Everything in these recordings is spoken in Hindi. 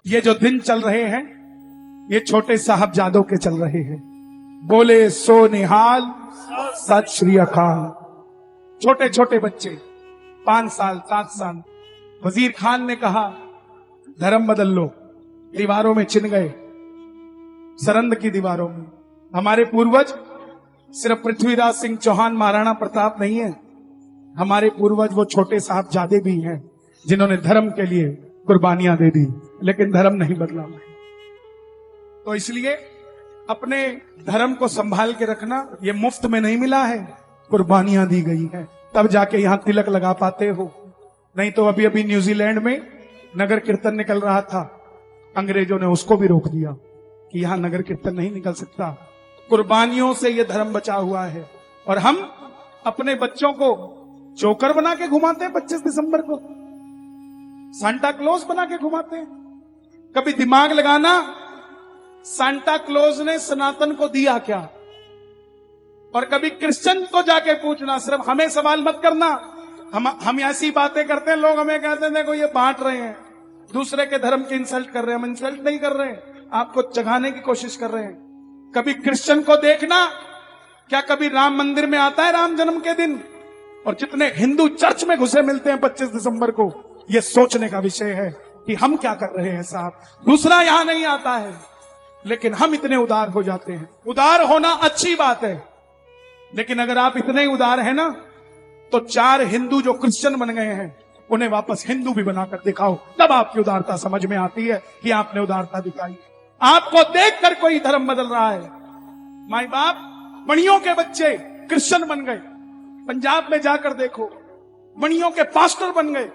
ये जो दिन चल रहे हैं ये छोटे साहबजादों के चल रहे हैं। बोले सो निहाल सत श्री अकाल। छोटे छोटे बच्चे 5 साल 7 साल। वजीर खान ने कहा धर्म बदल लो, दीवारों में चिन गए, सरंद की दीवारों में। हमारे पूर्वज सिर्फ पृथ्वीराज सिंह चौहान महाराणा प्रताप नहीं है, हमारे पूर्वज वो छोटे साहबजादे भी हैं जिन्होंने धर्म के लिए कुर्बानियां दे दी, लेकिन धर्म नहीं बदला। तो इसलिए अपने धर्म को संभाल के रखना, ये मुफ्त में नहीं मिला है, कुर्बानियां दी गई है, तब जाके यहां तिलक लगा पाते हो। नहीं तो अभी अभी न्यूजीलैंड में नगर कीर्तन निकल रहा था, अंग्रेजों ने उसको भी रोक दिया कि यहां नगर कीर्तन नहीं निकल सकता। कुर्बानियों से यह धर्म बचा हुआ है। और हम अपने बच्चों को जोकर बना के घुमाते हैं, 25 दिसंबर को सांता क्लॉज बना के घुमाते हैं। कभी दिमाग लगाना, सांता क्लॉज ने सनातन को दिया क्या? और कभी क्रिश्चियन को जाके पूछना, सिर्फ हमें सवाल मत करना। हम ऐसी बातें करते हैं, लोग हमें कहते हैं देखो ये बांट रहे हैं, दूसरे के धर्म की इंसल्ट कर रहे हैं। हम इंसल्ट नहीं कर रहे हैं, आपको जगाने की कोशिश कर रहे हैं। कभी क्रिश्चियन को देखना, क्या कभी राम मंदिर में आता है राम जन्म के दिन? और जितने हिंदू चर्च में घुसे मिलते हैं 25 दिसंबर को, यह सोचने का विषय है कि हम क्या कर रहे हैं साहब। दूसरा यहां नहीं आता है, लेकिन हम इतने उदार हो जाते हैं। उदार होना अच्छी बात है, लेकिन अगर आप इतने उदार हैं ना, तो 4 हिंदू जो क्रिश्चियन बन गए हैं उन्हें वापस हिंदू भी बनाकर दिखाओ, तब आपकी उदारता समझ में आती है कि आपने उदारता दिखाई। आपको देखकर कोई धर्म बदल रहा है। माई बाप मणियों के बच्चे क्रिश्चियन बन गए, पंजाब में जाकर देखो, मणियों के पास्टर बन गए।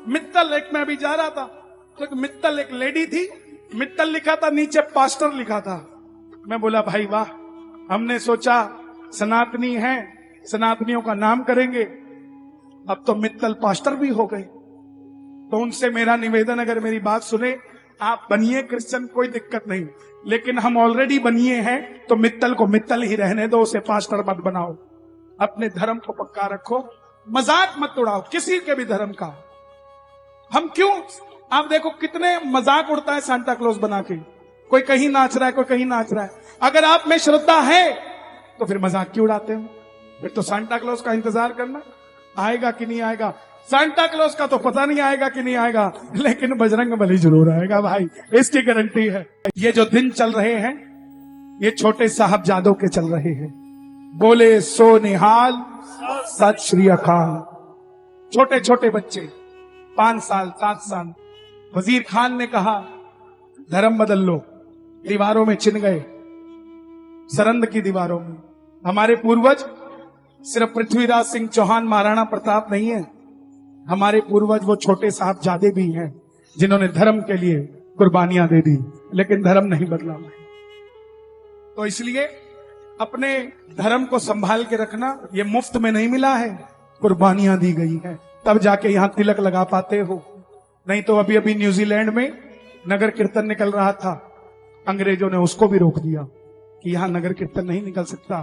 मित्तल, एक में अभी जा रहा था तो मित्तल एक लेडी थी, मित्तल लिखा था, नीचे पास्टर लिखा था। मैं बोला भाई वाह, हमने सोचा सनातनी है, सनातनियों का नाम करेंगे, अब तो मित्तल पास्टर भी हो गए। तो उनसे मेरा निवेदन, अगर मेरी बात सुने, आप बनिए क्रिश्चियन, कोई दिक्कत नहीं, लेकिन हम ऑलरेडी बनिए हैं तो मित्तल को मित्तल ही रहने दो, उसे पास्टर मत बनाओ। अपने धर्म को पक्का रखो, मजाक मत उड़ाओ किसी के भी धर्म का। हम क्यों, आप देखो कितने मजाक उड़ता है सांता क्लॉज बना के, कोई कहीं नाच रहा है, कोई कहीं नाच रहा है। अगर आप में श्रद्धा है तो फिर मजाक क्यों उड़ाते हो? फिर तो सांता क्लॉज का इंतजार करना, आएगा कि नहीं आएगा। सांता क्लॉज का तो पता नहीं आएगा कि नहीं आएगा, लेकिन बजरंग बली जरूर आएगा भाई, इसकी गारंटी है। ये जो दिन चल रहे हैं ये छोटे साहबजादों के चल रहे हैं। बोले सो निहाल सत श्री अकाल। छोटे छोटे बच्चे 5 साल 7 साल। वजीर खान ने कहा धर्म बदल लो, दीवारों में चिन गए, सरंद की दीवारों में। हमारे पूर्वज सिर्फ पृथ्वीराज सिंह चौहान महाराणा प्रताप नहीं है, हमारे पूर्वज वो छोटे साहबजादे भी हैं जिन्होंने धर्म के लिए कुर्बानियां दे दी, लेकिन धर्म नहीं बदला। तो इसलिए अपने धर्म को संभाल के रखना, ये मुफ्त में नहीं मिला है, कुर्बानियां दी गई है, तब जाके यहां तिलक लगा पाते हो। नहीं तो अभी अभी न्यूजीलैंड में नगर कीर्तन निकल रहा था, अंग्रेजों ने उसको भी रोक दिया कि यहां नगर कीर्तन नहीं निकल सकता।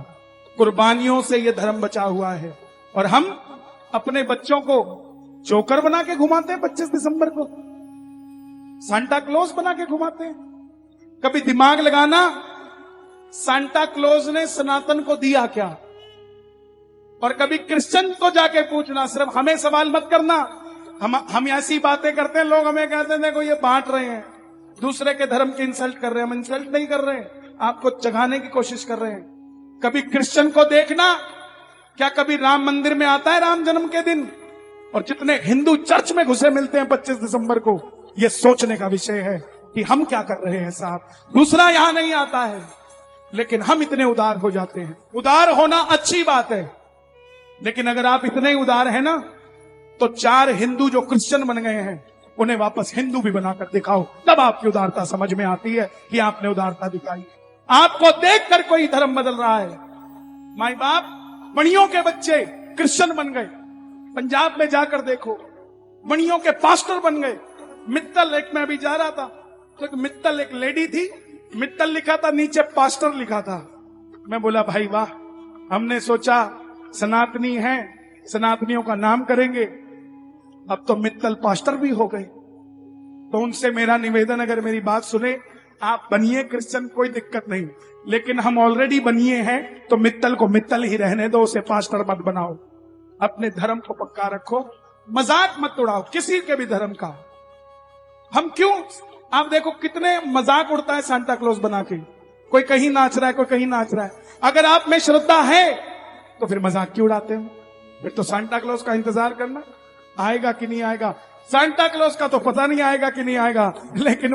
कुर्बानियों से यह धर्म बचा हुआ है। और हम अपने बच्चों को जोकर बना के घुमाते हैं, 25 दिसंबर को सांता क्लॉज बना के घुमाते हैं। कभी दिमाग लगाना, सांता क्लॉज ने सनातन को दिया क्या? और कभी क्रिश्चियन को जाके पूछना, सिर्फ हमें सवाल मत करना। हम ऐसी बातें करते हैं, लोग हमें कहते हैं देखो ये बांट रहे हैं, दूसरे के धर्म की इंसल्ट कर रहे हैं। हम इंसल्ट नहीं कर रहे हैं, आपको जगाने की कोशिश कर रहे हैं। कभी क्रिश्चियन को देखना, क्या कभी राम मंदिर में आता है राम जन्म के दिन? और जितने हिंदू चर्च में घुसे मिलते हैं 25 दिसंबर को, यह सोचने का विषय है कि हम क्या कर रहे हैं साहब। दूसरा यहां नहीं आता है, लेकिन हम इतने उदार हो जाते हैं। उदार होना अच्छी बात है, लेकिन अगर आप इतने उदार हैं ना, तो 4 हिंदू जो क्रिश्चियन बन गए हैं उन्हें वापस हिंदू भी बनाकर दिखाओ, तब आपकी उदारता समझ में आती है कि आपने उदारता दिखाई। आपको देखकर कोई धर्म बदल रहा है। माई बाप मणियों के बच्चे क्रिश्चियन बन गए, पंजाब में जाकर देखो, मणियों के पास्टर बन गए। मित्तल, एक में अभी जा रहा था तो मित्तल एक लेडी थी, मित्तल लिखा था, नीचे पास्टर लिखा था। मैं बोला भाई वाह, हमने सोचा सनातनी है, सनातनियों का नाम करेंगे, अब तो मित्तल पास्टर भी हो गए। तो उनसे मेरा निवेदन, अगर मेरी बात सुने, आप बनिए क्रिश्चियन, कोई दिक्कत नहीं, लेकिन हम ऑलरेडी बनिए हैं तो मित्तल को मित्तल ही रहने दो, उसे पास्टर मत बनाओ। अपने धर्म को पक्का रखो, मजाक मत उड़ाओ किसी के भी धर्म का। हम क्यों, आप देखो कितने मजाक उड़ता है सांता क्लॉज बना के, कोई कहीं नाच रहा है, कोई कहीं नाच रहा है। अगर आप में श्रद्धा है तो फिर मजाक क्यों उड़ाते हो? फिर तो सांता क्लॉज का इंतजार करना, आएगा कि नहीं आएगा। सांता क्लॉज का तो पता नहीं आएगा कि नहीं आएगा, लेकिन